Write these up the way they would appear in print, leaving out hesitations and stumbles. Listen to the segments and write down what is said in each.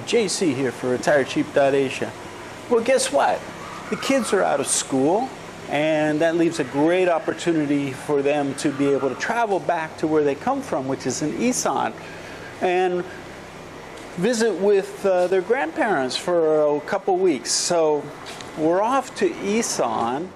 JC here for retiredcheap.asia. Well, guess what? The kids are out of school, and that leaves a great opportunity for them to be able to travel back to where they come from, which is in Isaan, and visit with their grandparents for a couple weeks. So we're off to Isaan.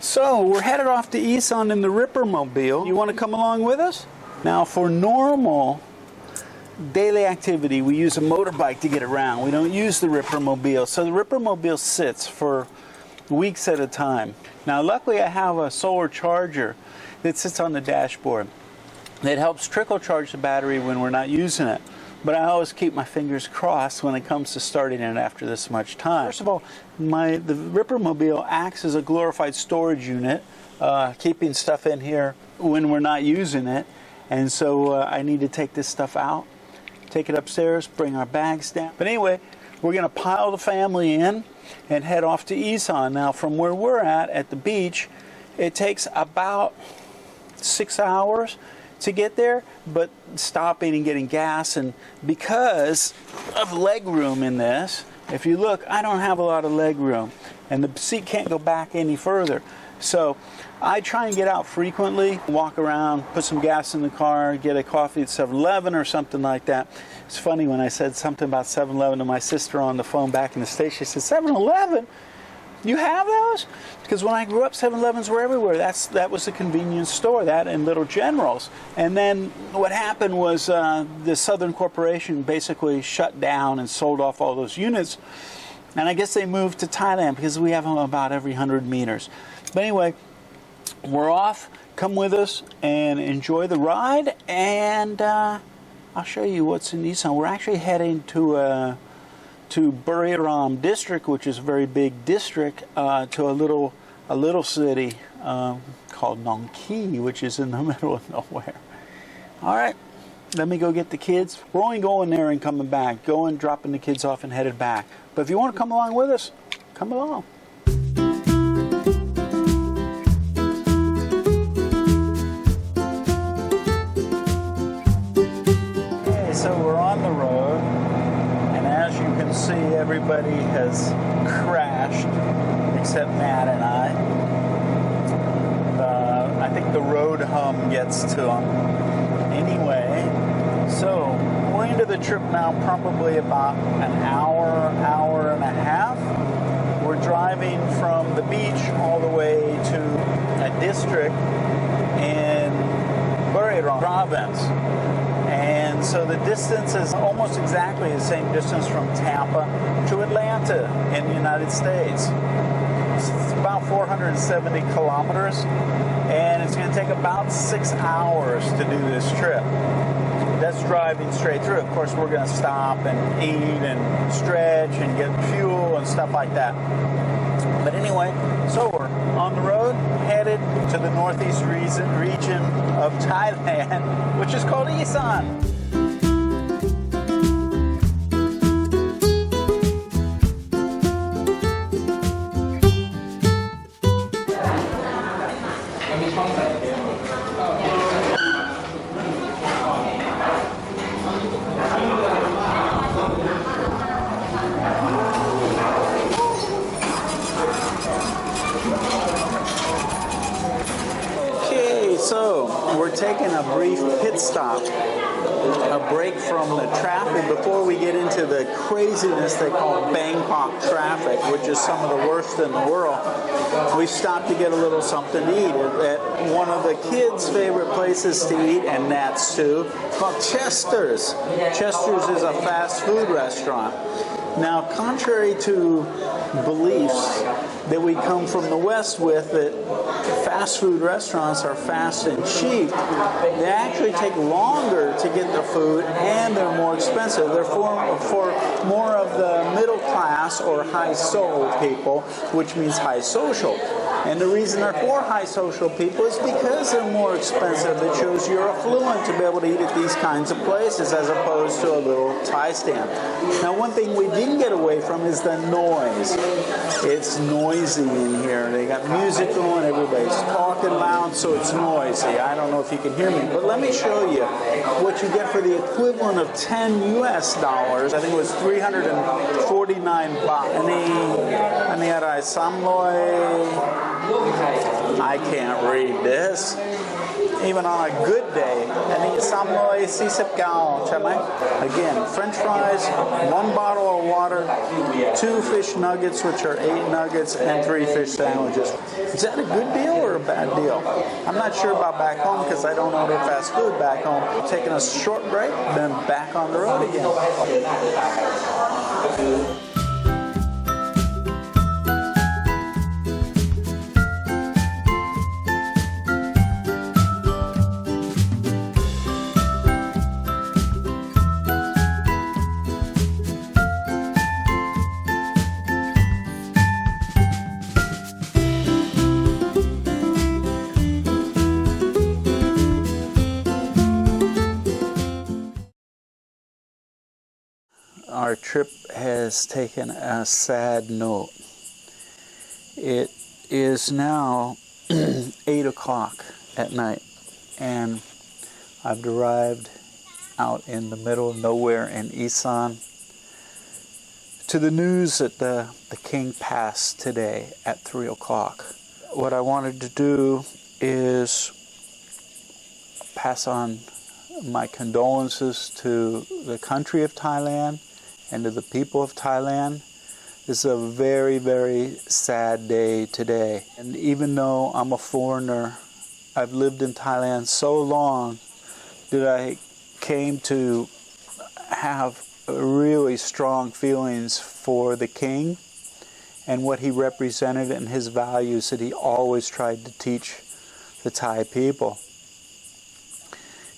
So we're headed off to Isaan in the Rippermobile. You want to come along with us? Now, for normal daily activity, we use a motorbike to get around. We don't use the Rippermobile. So the Rippermobile sits for weeks at a time. Now, luckily, I have a solar charger that sits on the dashboard that helps trickle charge the battery when we're not using it. But I always keep my fingers crossed when it comes to starting it after this much time. First of all, the Rippermobile acts as a glorified storage unit, keeping stuff in here when we're not using it. And so I need to take this stuff out, take it upstairs, bring our bags down. But anyway, we're going to pile the family in and head off to Isaan. Now, from where we're at the beach, it takes about 6 hours to get there, but stopping and getting gas, and because of leg room in this, if you look, I don't have a lot of leg room, and the seat can't go back any further. So I try and get out frequently, walk around, put some gas in the car, get a coffee at 7-Eleven or something like that. It's funny when I said something about 7-Eleven to my sister on the phone back in the States. She said, 7-Eleven? You have those? Because when I grew up, 7-Elevens were everywhere. That was a convenience store, that and Little Generals. And then what happened was the Southern Corporation basically shut down and sold off all those units. And I guess they moved to Thailand because we have them about every 100 meters. But anyway, we're off. Come with us and enjoy the ride. And I'll show you what's in Isaan. We're actually heading to Buriram district, which is a very big district, to a little city called Nong Ki, which is in the middle of nowhere. All right, let me go get the kids. We're only going there and coming back, going, dropping the kids off and headed back. But if you want to come along with us, come along. Okay, so we're on the road. As you can see, everybody has crashed except Matt and I. I think the road hum gets to them. Anyway, so we're into the trip now, probably about an hour and a half. We're driving from the beach all the way to a district in Buriram province. And so the distance is almost exactly the same distance from Tampa to Atlanta in the United States. It's about 470 kilometers, and it's going to take about 6 hours to do this trip. That's driving straight through. Of course, we're going to stop and eat and stretch and get fuel and stuff like that. But anyway, so we're on the road, headed to the northeast region of Thailand, which is called Isaan. So we're taking a brief pit stop, a break from the traffic before we get into the craziness they call Bangkok traffic, which is some of the worst in the world. We stopped to get a little something to eat at one of the kids' favorite places to eat, and that's too, called Chester's. Chester's is a fast food restaurant. Now, contrary to beliefs that we come from the West with, that fast food restaurants are fast and cheap, they actually take longer to get the food and they're more expensive. They're for more of the middle class or high soul people, which means high social. And the reason they're for high social people is because they're more expensive. It shows you're affluent to be able to eat at these kinds of places as opposed to a little Thai stand. Now, one thing we didn't get away from is the noise. It's noisy in here. They got music going, everybody's talking loud, so it's noisy. I don't know if you can hear me, but let me show you what you get for the equivalent of 10 US dollars. I think it was 349 baht. Any other samloy? I can't read this. Even on a good day. And eat samloy 49 ใช่ไหม? Again, French fries, 1 bottle of water, 2 fish nuggets, which are 8 nuggets, and 3 fish sandwiches. Is that a good deal or a bad deal? I'm not sure about back home because I don't order fast food back home. Taking a short break, then back on the road again. Our trip has taken a sad note. It is now 8 o'clock at night, and I've arrived out in the middle of nowhere in Isaan to the news that the king passed today at 3 o'clock. What I wanted to do is pass on my condolences to the country of Thailand and to the people of Thailand. This is a very, very sad day today. And even though I'm a foreigner, I've lived in Thailand so long that I came to have really strong feelings for the king and what he represented and his values that he always tried to teach the Thai people.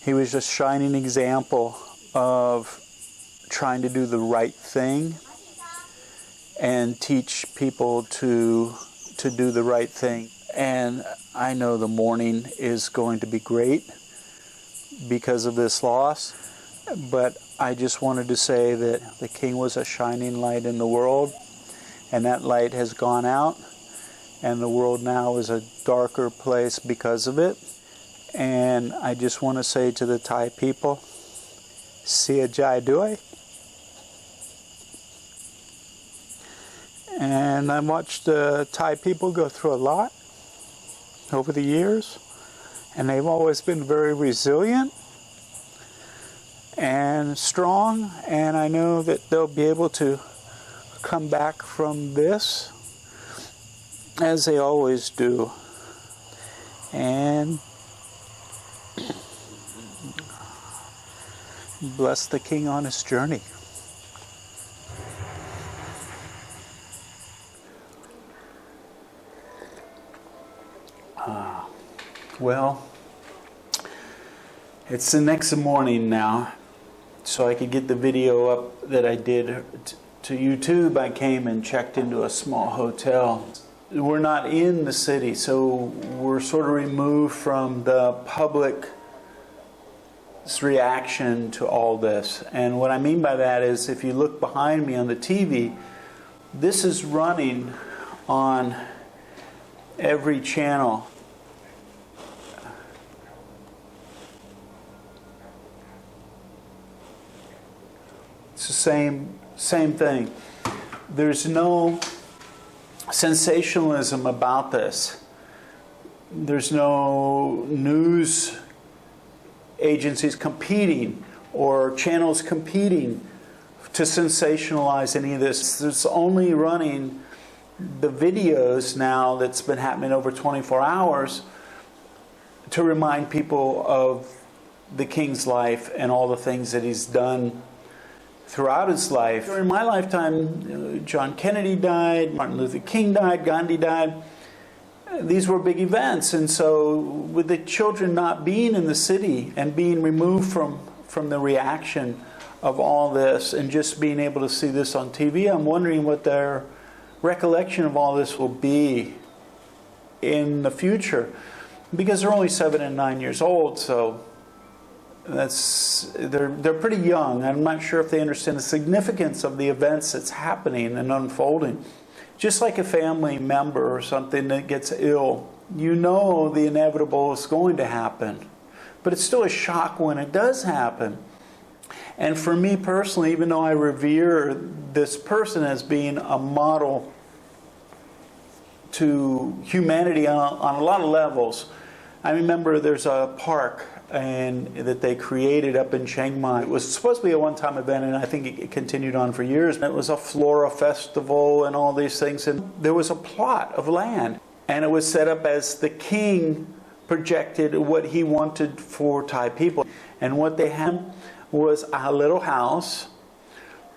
He was a shining example of trying to do the right thing and teach people to do the right thing. And I know the mourning is going to be great because of this loss, but I just wanted to say that the king was a shining light in the world, and that light has gone out, and the world now is a darker place because of it. And I just want to say to the Thai people, Sia Jai Doi. And I watched the Thai people go through a lot over the years, and they've always been very resilient and strong, and I know that they'll be able to come back from this as they always do. And bless the king on his journey. Well, it's the next morning now, so I could get the video up that I did to YouTube. I came and checked into a small hotel. We're not in the city, so we're sort of removed from the public reaction to all this. And what I mean by that is, if you look behind me on the TV, this is running on every channel. It's the same thing. There's no sensationalism about this. There's no news agencies competing or channels competing to sensationalize any of this. It's only running the videos now that's been happening over 24 hours to remind people of the king's life and all the things that he's done throughout his life. During my lifetime, John Kennedy died, Martin Luther King died, Gandhi died. These were big events, and so with the children not being in the city and being removed from the reaction of all this and just being able to see this on TV, I'm wondering what their recollection of all this will be in the future, because they're only 7 and 9 years old, so they're pretty young. I'm not sure if they understand the significance of the events that's happening and unfolding. Just like a family member or something that gets ill, you know the inevitable is going to happen, but it's still a shock when it does happen. And for me personally, even though I revere this person as being a model to humanity on a lot of levels, I remember there's a park that they created up in Chiang Mai. It was supposed to be a one-time event, and I think it continued on for years. It was a flora festival and all these things, and there was a plot of land, and it was set up as the king projected what he wanted for Thai people. And what they had was a little house,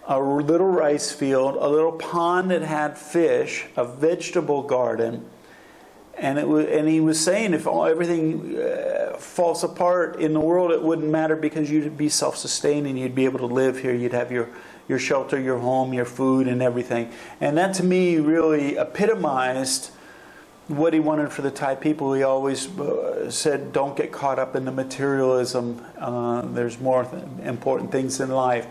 a little rice field, a little pond that had fish, a vegetable garden, and he was saying if everything falls apart in the world, it wouldn't matter, because you'd be self-sustaining, you'd be able to live here, you'd have your shelter, your home, your food, and everything. And that to me really epitomized what he wanted for the Thai people. He always said, don't get caught up in the materialism. There's more important things in life.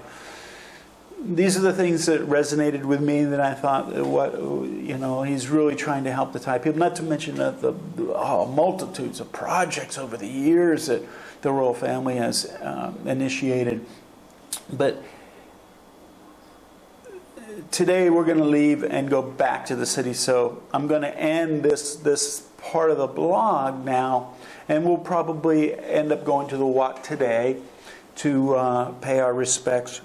These are the things that resonated with me, that I thought, he's really trying to help the Thai people. Not to mention the multitudes of projects over the years that the royal family has initiated. But today we're going to leave and go back to the city. So I'm going to end this part of the blog now, and we'll probably end up going to the Wat today to pay our respects.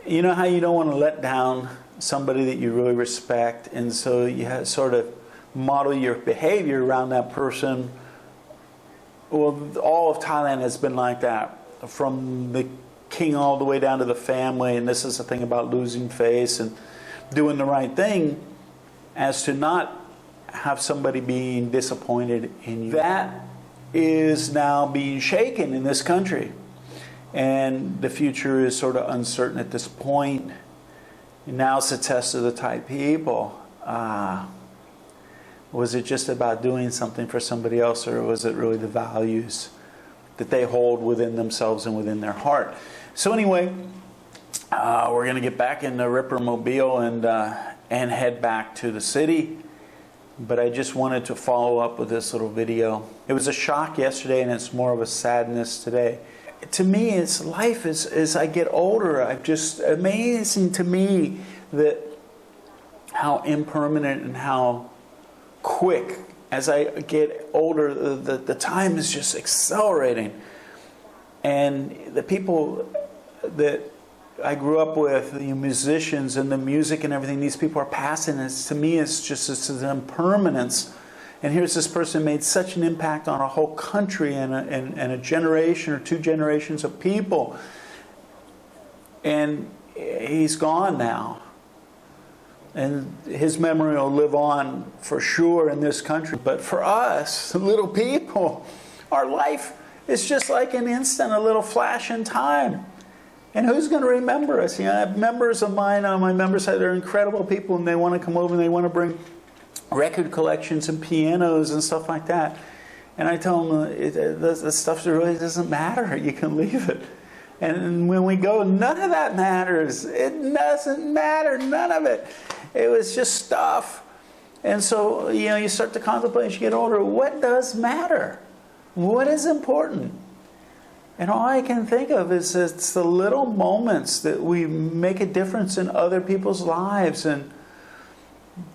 You know how you don't want to let down somebody that you really respect, and so you have sort of model your behavior around that person. Well, all of Thailand has been like that, from the king all the way down to the family, and this is the thing about losing face and doing the right thing, as to not have somebody being disappointed in you. That is now being shaken in this country. And the future is sort of uncertain at this point. And now it's a test of the Thai people. Was it just about doing something for somebody else, or was it really the values that they hold within themselves and within their heart? So anyway, we're going to get back in the Ripper Mobile and head back to the city. But I just wanted to follow up with this little video. It was a shock yesterday, and it's more of a sadness today. To me, it's life as I get older. I'm just amazing to me that how impermanent and how quick, as I get older, the time is just accelerating. And the people that I grew up with, the musicians and the music and everything, these people are passing. To me, it's an impermanence. And here's this person made such an impact on a whole country and a generation or two generations of people. And he's gone now. And his memory will live on for sure in this country. But for us, little people, our life is just like an instant, a little flash in time. And who's going to remember us? I have members of mine on my member side. They're incredible people, and they want to come over and they want to bring record collections and pianos and stuff like that. And I tell them, the stuff really doesn't matter. You can leave it. And when we go, none of that matters. It doesn't matter. None of it. It was just stuff. And so, you start to contemplate as you get older, what does matter? What is important? And all I can think of is it's the little moments that we make a difference in other people's lives, and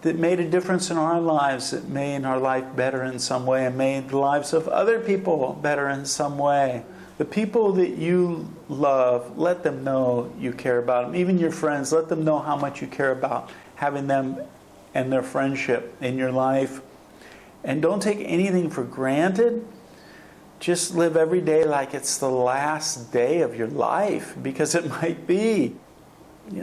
that made a difference in our lives, that made our life better in some way, and made the lives of other people better in some way. The people that you love, let them know you care about them. Even your friends, let them know how much you care about having them and their friendship in your life. And don't take anything for granted. Just live every day like it's the last day of your life, because it might be.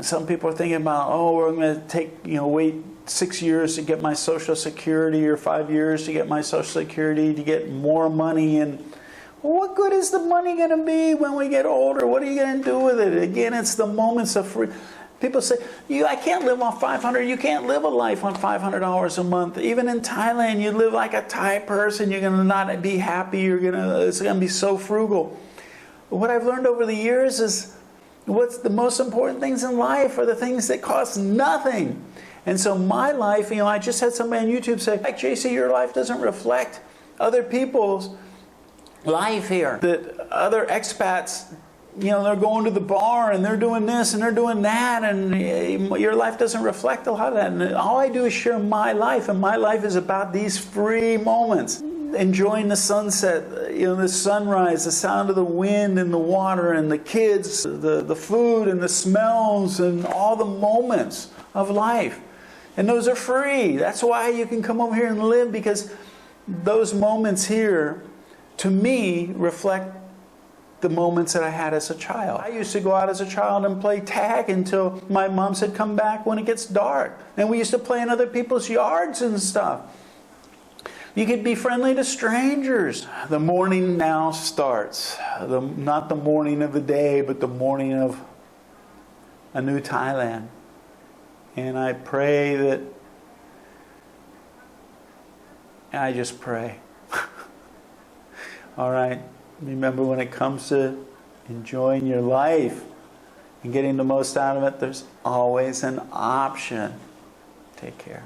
Some people are thinking about, we're going to wait 6 years to get my Social Security, or 5 years to get my Social Security, to get more money. And what good is the money going to be when we get older? What are you going to do with it? Again, it's the moments of free. People say, I can't live on 500. You can't live a life on $500 a month. Even in Thailand, you live like a Thai person. You're going to not be happy. It's going to be so frugal. But what I've learned over the years is what's the most important things in life are the things that cost nothing. And so my life, I just had somebody on YouTube say, like, JC, your life doesn't reflect other people's life here. That other expats, they're going to the bar and they're doing this and they're doing that, and your life doesn't reflect a lot of that. And all I do is share my life, and my life is about these free moments. Enjoying the sunset, the sunrise, the sound of the wind and the water and the kids, the food and the smells and all the moments of life. And those are free. That's why you can come over here and live, because those moments here, to me, reflect the moments that I had as a child. I used to go out as a child and play tag until my mom said, come back when it gets dark. And we used to play in other people's yards and stuff. You could be friendly to strangers. The morning now starts. Not the morning of the day, but the morning of a new Thailand. And I pray that, I just pray. All right. Remember, when it comes to enjoying your life and getting the most out of it, there's always an option. Take care.